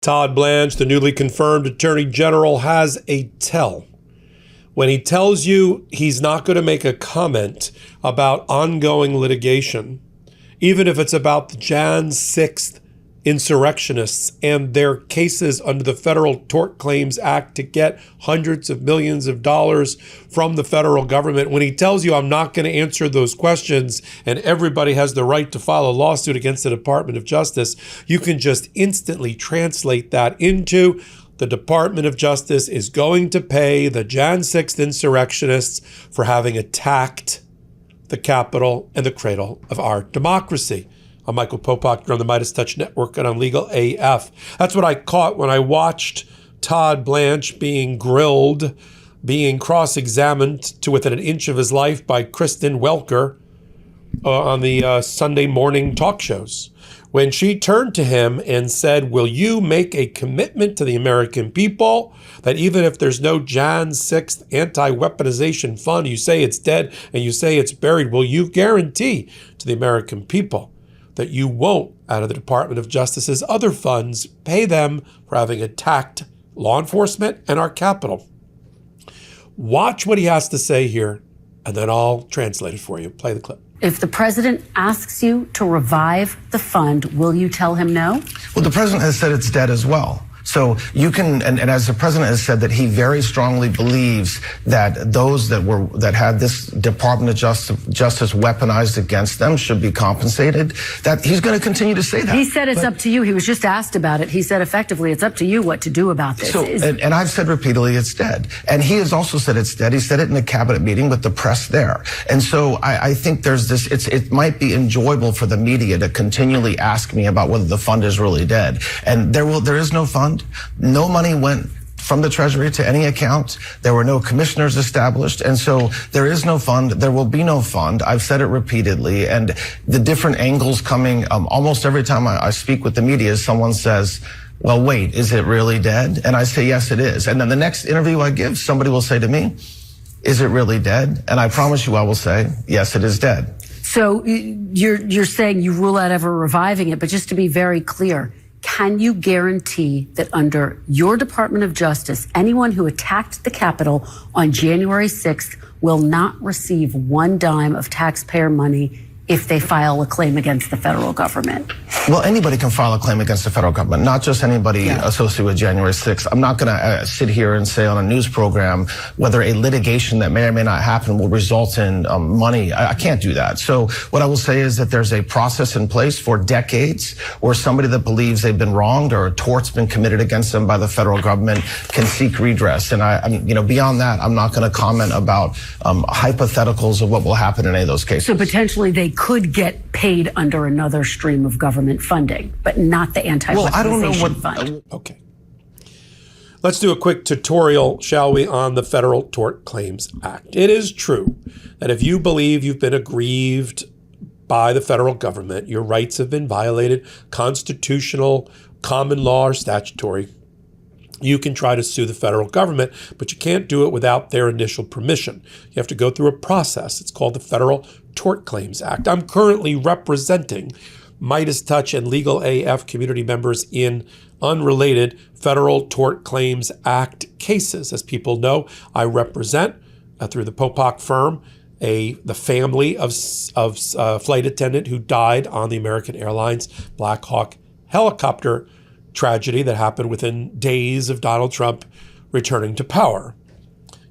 Todd Blanche, the newly confirmed Attorney General, has a tell. When he tells you he's not going to make a comment about ongoing litigation, even if it's about the Jan 6th insurrectionists and their cases under the Federal Tort Claims Act to get hundreds of millions of dollars from the federal government, when he tells you I'm not going to answer those questions and everybody has the right to file a lawsuit against the Department of Justice, you can just instantly translate that into the Department of Justice is going to pay the Jan 6th insurrectionists for having attacked the Capitol and the cradle of our democracy. I'm Michael Popok. You're on the MeidasTouch Network and on Legal AF. That's what I caught when I watched Todd Blanche being grilled, being cross-examined to within an inch of his life by Kristen Welker on the Sunday morning talk shows. When she turned to him and said, will you make a commitment to the American people that even if there's no Jan 6th Anti-Weaponization Fund, you say it's dead and you say it's buried, will you guarantee to the American people that you won't, out of the Department of Justice's other funds, pay them for having attacked law enforcement and our Capitol? Watch what he has to say here, and then I'll translate it for you. Play the clip. If the president asks you to revive the fund, will you tell him no? Well, the president has said it's dead as well. So you can, and as the president has said that he very strongly believes that those that had this Department of Justice weaponized against them should be compensated, that he's going to continue to say that. He said it's up to you. He was just asked about it. He said effectively it's up to you what to do about this. So, and I've said repeatedly it's dead. And he has also said it's dead. He said it in a cabinet meeting with the press there. And so I think there's this, it might be enjoyable for the media to continually ask me about whether the fund is really dead. And there is no fund. No money went from the Treasury to any account. There were no commissioners established. And so there is no fund. There will be no fund. I've said it repeatedly. And the different angles coming, almost every time I speak with the media, someone says, well, wait, is it really dead? And I say, yes, it is. And then the next interview I give, somebody will say to me, is it really dead? And I promise you I will say, yes, it is dead. So you're saying you rule out ever reviving it, but just to be very clear, can you guarantee that under your Department of Justice, anyone who attacked the Capitol on January 6th will not receive one dime of taxpayer money if they file a claim against the federal government? Well, anybody can file a claim against the federal government, not just anybody associated with January 6th. I'm not going to sit here and say on a news program whether a litigation that may or may not happen will result in money. I can't do that. So what I will say is that there's a process in place for decades where somebody that believes they've been wronged or a tort's been committed against them by the federal government can seek redress. And I'm beyond that, I'm not going to comment about hypotheticals of what will happen in any of those cases. So potentially they could get paid under another stream of government funding, but not the Anti-Weaponization Fund. Okay. Let's do a quick tutorial, shall we, on the Federal Tort Claims Act. It is true that if you believe you've been aggrieved by the federal government, your rights have been violated, constitutional, common law, or statutory, you can try to sue the federal government, but you can't do it without their initial permission. You have to go through a process. It's called the Federal Tort Claims Act. I'm currently representing MeidasTouch and Legal AF community members in unrelated Federal Tort Claims Act cases. As people know, I represent, through the Popok firm, the family of a flight attendant who died on the American Airlines Black Hawk helicopter tragedy that happened within days of Donald Trump returning to power.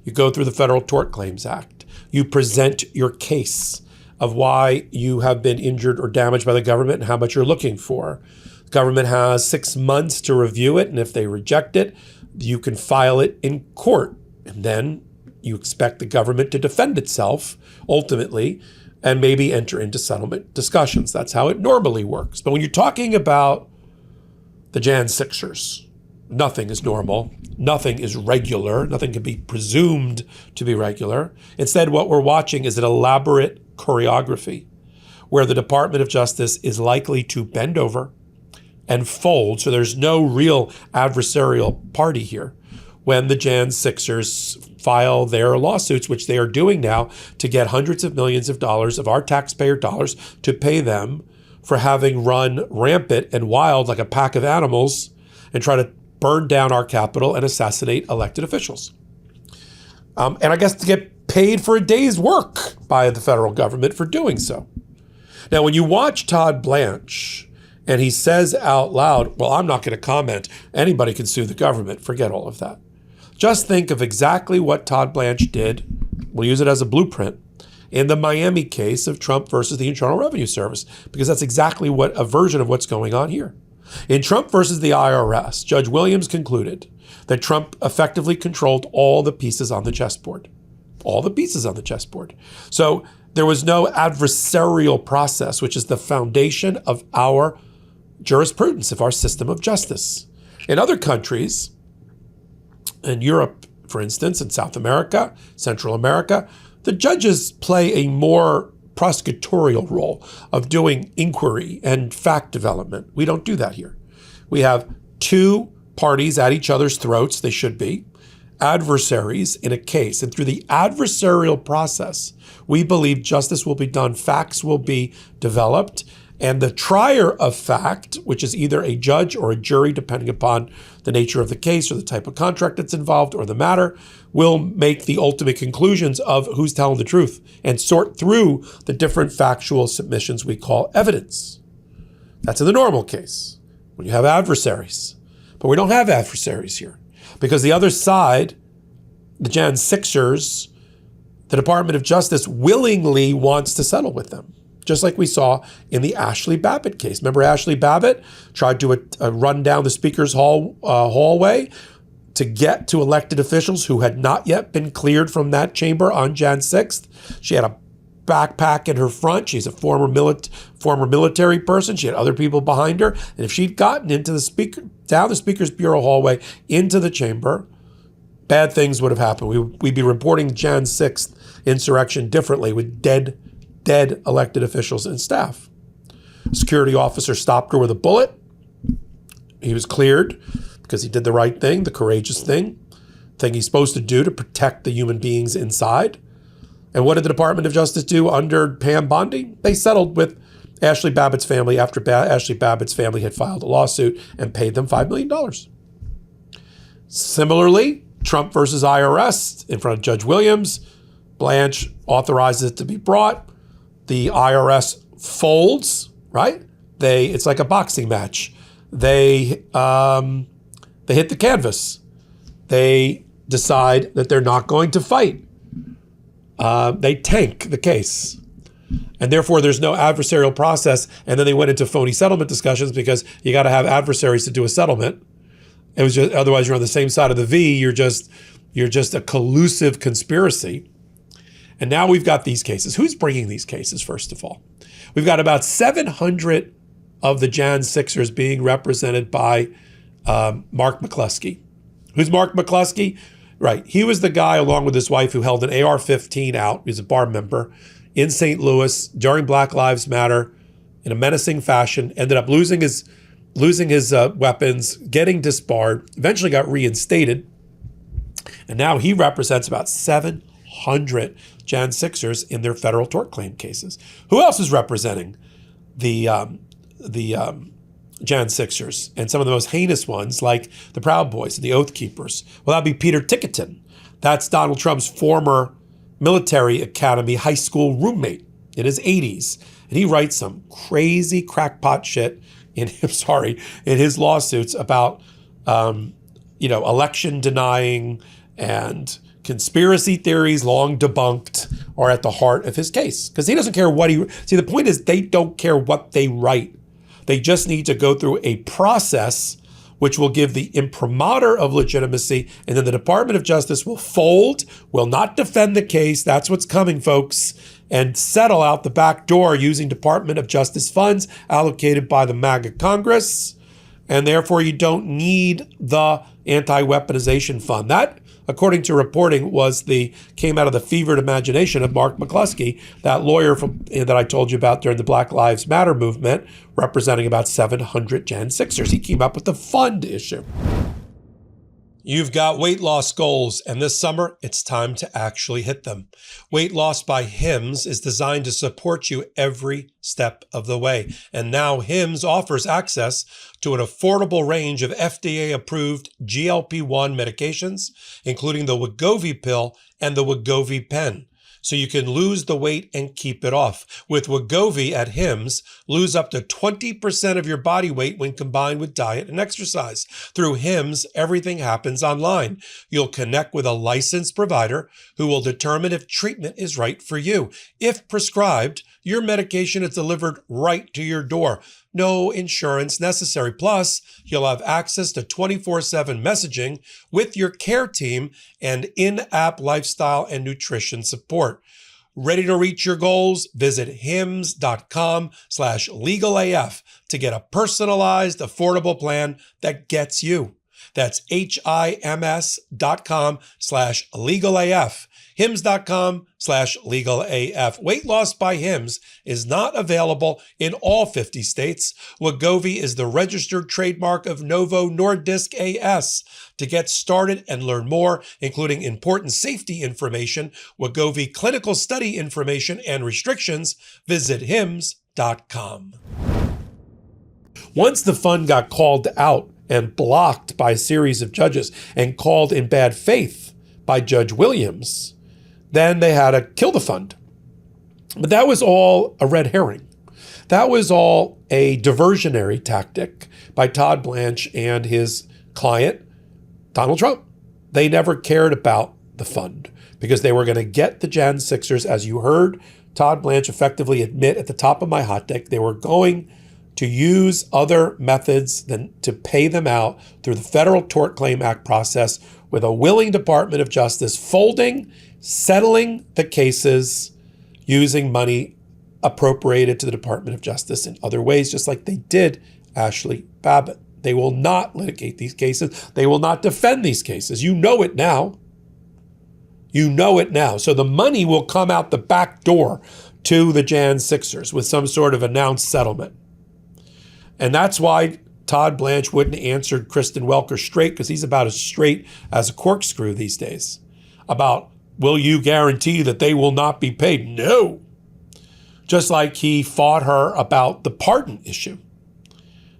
You go through the Federal Tort Claims Act. You present your case of why you have been injured or damaged by the government and how much you're looking for. The government has 6 months to review it, and if they reject it, you can file it in court. And then you expect the government to defend itself, ultimately, and maybe enter into settlement discussions. That's how it normally works. But when you're talking about the Jan 6ers, nothing is normal, nothing is regular, nothing can be presumed to be regular. Instead, what we're watching is an elaborate choreography where the Department of Justice is likely to bend over and fold, so there's no real adversarial party here, when the Jan 6ers file their lawsuits, which they are doing now, to get hundreds of millions of dollars of our taxpayer dollars to pay them for having run rampant and wild like a pack of animals and try to burn down our Capitol and assassinate elected officials. And I guess to get paid for a day's work by the federal government for doing so. Now, when you watch Todd Blanche and he says out loud, well, I'm not going to comment, anybody can sue the government, forget all of that. Just think of exactly what Todd Blanche did, we'll use it as a blueprint, in the Miami case of Trump versus the Internal Revenue Service, because that's exactly what a version of what's going on here. In Trump versus the IRS, Judge Williams concluded that Trump effectively controlled all the pieces on the chessboard. All the pieces on the chessboard. So there was no adversarial process, which is the foundation of our jurisprudence, of our system of justice. In other countries, in Europe, for instance, in South America, Central America, the judges play a more prosecutorial role of doing inquiry and fact development. We don't do that here. We have two parties at each other's throats, they should be, adversaries in a case. And through the adversarial process, we believe justice will be done, facts will be developed, and the trier of fact, which is either a judge or a jury, depending upon the nature of the case or the type of contract that's involved or the matter, will make the ultimate conclusions of who's telling the truth and sort through the different factual submissions we call evidence. That's in the normal case, when you have adversaries. But we don't have adversaries here because the other side, the Jan 6ers, the Department of Justice willingly wants to settle with them. Just like we saw in the Ashley Babbitt case. Remember Ashley Babbitt tried to run down the Speaker's hallway to get to elected officials who had not yet been cleared from that chamber on Jan 6th. She had a backpack in her front. She's a former military person. She had other people behind her. And if she'd gotten into down the Speaker's Bureau hallway into the chamber, bad things would have happened. We'd be reporting Jan 6th insurrection differently with dead elected officials and staff. A security officer stopped her with a bullet. He was cleared because he did the right thing, the courageous thing he's supposed to do to protect the human beings inside. And what did the Department of Justice do under Pam Bondi? They settled with Ashley Babbitt's family after Ashley Babbitt's family had filed a lawsuit and paid them $5 million. Similarly, Trump versus IRS in front of Judge Williams, Blanche authorizes it to be brought. The IRS folds, right? It's like a boxing match. They hit the canvas. They decide that they're not going to fight. They tank the case. And therefore, there's no adversarial process. And then they went into phony settlement discussions because you got to have adversaries to do a settlement. It was just, otherwise you're on the same side of the V. You're just a collusive conspiracy. And now we've got these cases. Who's bringing these cases, first of all? We've got about 700 of the Jan 6ers being represented by Mark McCluskey. Who's Mark McCluskey? Right. He was the guy, along with his wife, who held an AR-15 out. He was a bar member in St. Louis during Black Lives Matter in a menacing fashion, ended up losing his weapons, getting disbarred, eventually got reinstated. And now he represents about 700 Jan 6ers in their federal tort claim cases. Who else is representing the Jan 6ers and some of the most heinous ones like the Proud Boys and the Oath Keepers? Well, that'd be Peter Ticketon. That's Donald Trump's former military academy high school roommate in his 80s. And he writes some crazy crackpot shit in his lawsuits about election denying and conspiracy theories long debunked are at the heart of his case. Because he doesn't care what the point is they don't care what they write. They just need to go through a process which will give the imprimatur of legitimacy, and then the Department of Justice will fold, will not defend the case, that's what's coming, folks, and settle out the back door using Department of Justice funds allocated by the MAGA Congress, and therefore you don't need the Anti-Weaponization Fund. That, according to reporting, came out of the fevered imagination of Mark McCluskey, that lawyer that I told you about during the Black Lives Matter movement, representing about 700 Jan 6ers. He came up with the fund issue. You've got weight loss goals, and this summer, it's time to actually hit them. Weight Loss by Hims is designed to support you every step of the way. And now Hims offers access to an affordable range of FDA-approved GLP-1 medications, including the Wegovy pill and the Wegovy pen, so you can lose the weight and keep it off. With Wegovy at Hims, lose up to 20% of your body weight when combined with diet and exercise. Through Hims, everything happens online. You'll connect with a licensed provider who will determine if treatment is right for you. If prescribed, your medication is delivered right to your door. No insurance necessary. Plus, you'll have access to 24/7 messaging with your care team and in-app lifestyle and nutrition support. Ready to reach your goals? Visit hims.com/legalaf to get a personalized, affordable plan that gets you. That's HIMS.com/legalaf. Hims.com/legalaf. Weight Loss by Hims is not available in all 50 states. Wegovy is the registered trademark of Novo Nordisk AS. To get started and learn more, including important safety information, Wegovy clinical study information, and restrictions, visit hims.com. Once the fund got called out and blocked by a series of judges and called in bad faith by Judge Williams, then they had to kill the fund. But that was all a red herring. That was all a diversionary tactic by Todd Blanche and his client, Donald Trump. They never cared about the fund because they were going to get the Jan 6ers, as you heard Todd Blanche effectively admit at the top of my hot take. They were going to use other methods than to pay them out through the Federal Tort Claims Act process with a willing Department of Justice settling the cases using money appropriated to the Department of Justice in other ways, just like they did Ashley Babbitt. They will not litigate these cases. They will not defend these cases. You know it now. You know it now. So the money will come out the back door to the Jan 6ers with some sort of announced settlement. And that's why Todd Blanche wouldn't answer Kristen Welker straight, because he's about as straight as a corkscrew these days about, will you guarantee that they will not be paid? No. Just like he fought her about the pardon issue.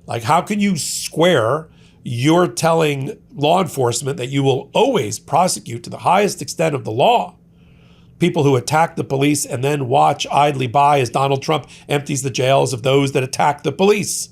Like, how can you square you're telling law enforcement that you will always prosecute to the highest extent of the law people who attack the police and then watch idly by as Donald Trump empties the jails of those that attack the police?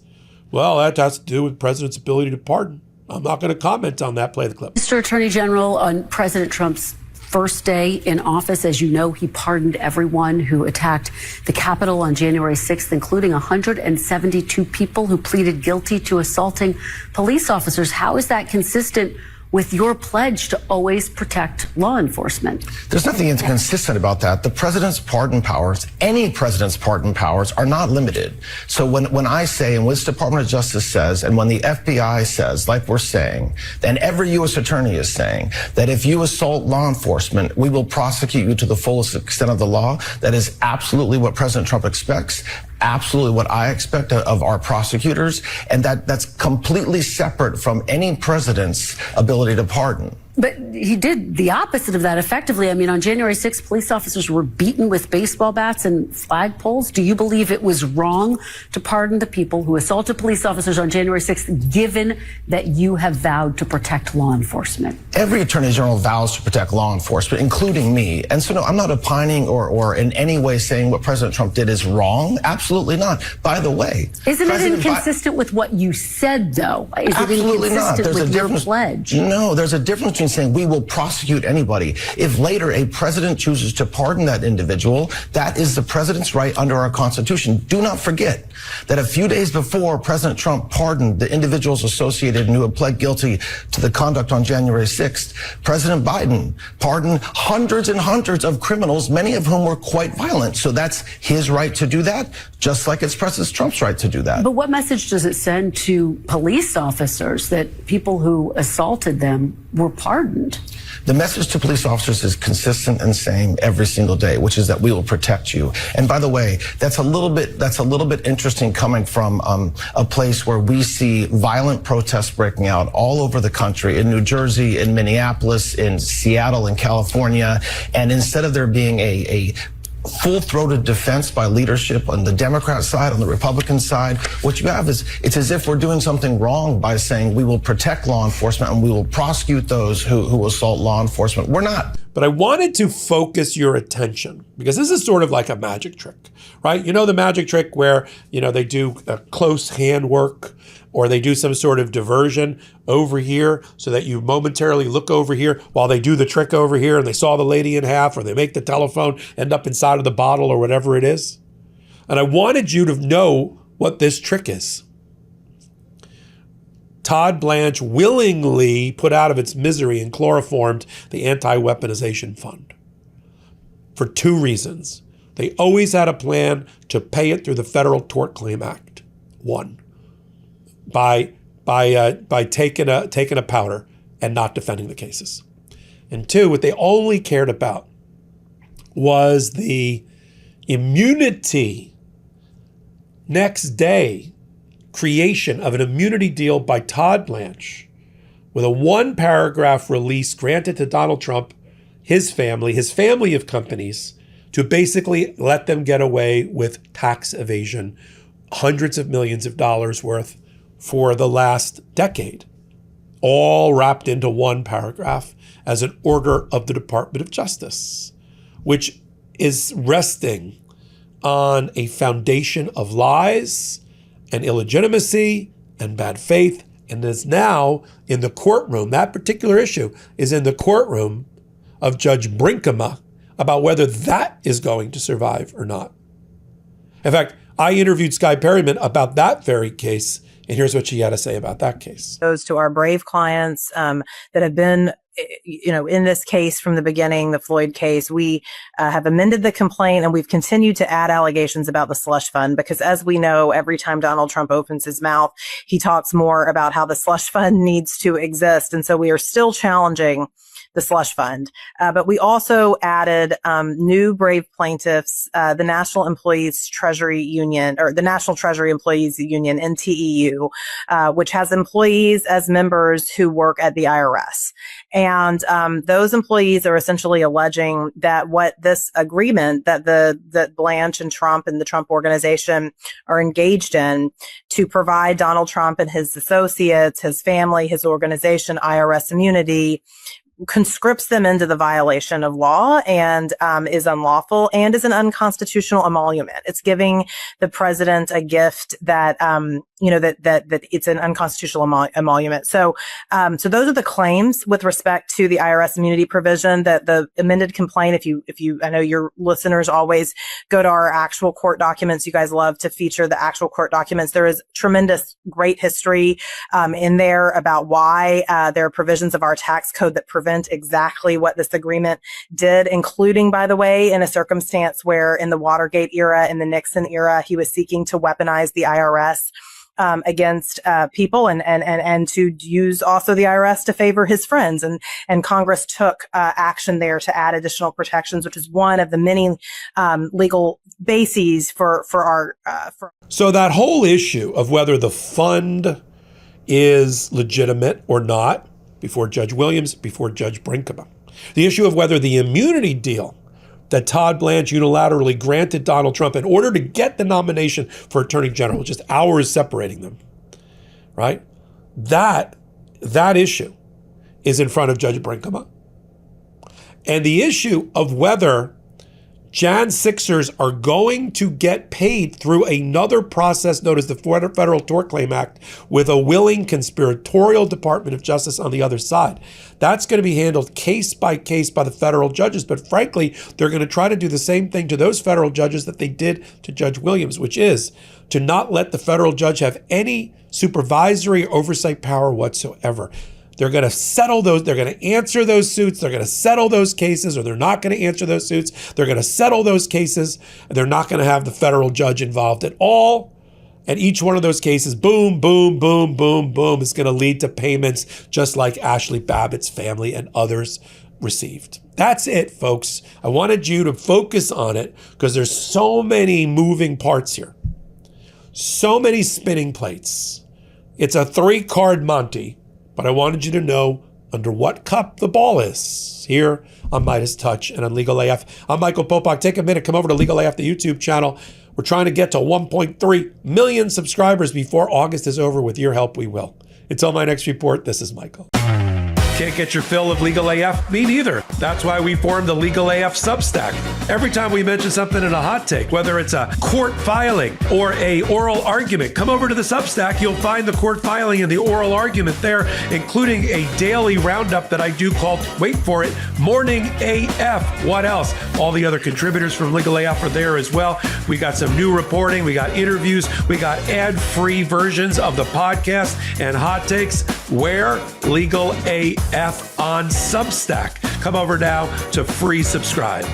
Well, that has to do with the president's ability to pardon. I'm not going to comment on that. Play the clip. Mr. Attorney General, on President Trump's first day in office, as you know, he pardoned everyone who attacked the Capitol on January 6th, including 172 people who pleaded guilty to assaulting police officers. How is that consistent with your pledge to always protect law enforcement? There's nothing inconsistent about that. The president's pardon powers, any president's pardon powers, are not limited. So when I say, and what the Department of Justice says, and when the FBI says, like we're saying, and every U.S. attorney is saying, that if you assault law enforcement, we will prosecute you to the fullest extent of the law, that is absolutely what President Trump expects, absolutely what I expect of our prosecutors, and that's completely separate from any president's ability to pardon. But he did the opposite of that effectively. I mean, on January 6th, police officers were beaten with baseball bats and flagpoles. Do you believe it was wrong to pardon the people who assaulted police officers on January 6th, given that you have vowed to protect law enforcement? Every attorney general vows to protect law enforcement, including me. And so, no, I'm not opining or in any way saying what President Trump did is wrong. Absolutely not. By the way, isn't it inconsistent with what you said, though? Is absolutely it inconsistent not. with your pledge? No, there's a difference between saying we will prosecute anybody. If later a president chooses to pardon that individual, that is the president's right under our Constitution. Do not forget that a few days before President Trump pardoned the individuals associated and who had pled guilty to the conduct on January 6th, President Biden pardoned hundreds and hundreds of criminals, many of whom were quite violent. So that's his right to do that, just like it's President Trump's right to do that. But what message does it send to police officers that people who assaulted them were pardoned? The message to police officers is consistent and same every single day, which is that we will protect you. And by the way, that's a little bit interesting coming from a place where we see violent protests breaking out all over the country, in New Jersey, in Minneapolis, in Seattle, in California. And instead of there being a full-throated defense by leadership on the Democrat side, on the Republican side, what you have is, it's as if we're doing something wrong by saying we will protect law enforcement and we will prosecute those who assault law enforcement. We're not. But I wanted to focus your attention because this is sort of like a magic trick, right? You know the magic trick where, they do close handwork, or they do some sort of diversion over here so that you momentarily look over here while they do the trick over here and they saw the lady in half, or they make the telephone end up inside of the bottle or whatever it is. And I wanted you to know what this trick is. Todd Blanche willingly put out of its misery and chloroformed the Anti-Weaponization Fund for two reasons. They always had a plan to pay it through the Federal Tort Claims Act. One, by taking a powder and not defending the cases. And two, what they only cared about was the immunity next day creation of an immunity deal by Todd Blanche with a one-paragraph release granted to Donald Trump, his family of companies, to basically let them get away with tax evasion, hundreds of millions of dollars worth for the last decade, all wrapped into one paragraph as an order of the Department of Justice, which is resting on a foundation of lies and illegitimacy and bad faith, and is now in the courtroom. That particular issue is in the courtroom of Judge Brinkema about whether that is going to survive or not. In fact, I interviewed Skye Perryman about that very case, and here's what she had to say about that case. Goes to our brave clients that have been, in this case from the beginning, the Floyd case. We have amended the complaint, and we've continued to add allegations about the slush fund, because as we know, every time Donald Trump opens his mouth, he talks more about how the slush fund needs to exist. And so we are still challenging the slush fund. But we also added new brave plaintiffs, the National Employees Treasury Union, or the National Treasury Employees Union, NTEU, which has employees as members who work at the IRS. And those employees are essentially alleging that what this agreement that Blanche and Trump and the Trump organization are engaged in to provide Donald Trump and his associates, his family, his organization, IRS immunity, conscripts them into the violation of law and is unlawful and is an unconstitutional emolument. It's giving the president a gift that that it's an unconstitutional emolument. So those are the claims with respect to the IRS immunity provision. That the amended complaint, if you I know your listeners always go to our actual court documents. You guys love to feature the actual court documents. There is tremendous great history in there about why there are provisions of our tax code that prevent exactly what this agreement did, including, by the way, in a circumstance where in the Watergate era, in the Nixon era, he was seeking to weaponize the IRS against people and to use also the IRS to favor his friends. And Congress took action there to add additional protections, which is one of the many legal bases for our. So that whole issue of whether the fund is legitimate or not, before Judge Williams, before Judge Brinkema. The issue of whether the immunity deal that Todd Blanche unilaterally granted Donald Trump in order to get the nomination for Attorney General, just hours separating them, right? That issue is in front of Judge Brinkema. And the issue of whether Jan 6ers are going to get paid through another process known as the Federal Tort Claims Act with a willing conspiratorial Department of Justice on the other side. That's going to be handled case by case by the federal judges. But frankly, they're going to try to do the same thing to those federal judges that they did to Judge Williams, which is to not let the federal judge have any supervisory oversight power whatsoever. They're going to settle those. They're going to answer those suits. They're going to settle those cases, or they're not going to answer those suits. They're going to settle those cases, and they're not going to have the federal judge involved at all. And each one of those cases, boom, boom, boom, boom, boom, is going to lead to payments just like Ashley Babbitt's family and others received. That's it, folks. I wanted you to focus on it because there's so many moving parts here. So many spinning plates. It's a 3-card Monty, but I wanted you to know under what cup the ball is here on MeidasTouch and on Legal AF. I'm Michael Popok. Take a minute, come over to Legal AF, the YouTube channel. We're trying to get to 1.3 million subscribers before August is over. With your help, we will. Until my next report, this is Michael. Can't get your fill of Legal AF? Me neither. That's why we formed the Legal AF Substack. Every time we mention something in a hot take, whether it's a court filing or a oral argument, come over to the Substack. You'll find the court filing and the oral argument there, including a daily roundup that I do called, wait for it, Morning AF. What else? All the other contributors from Legal AF are there as well. We got some new reporting. We got interviews. We got ad-free versions of the podcast and hot takes. Where? Legal AF on Substack. Come over now to free subscribe.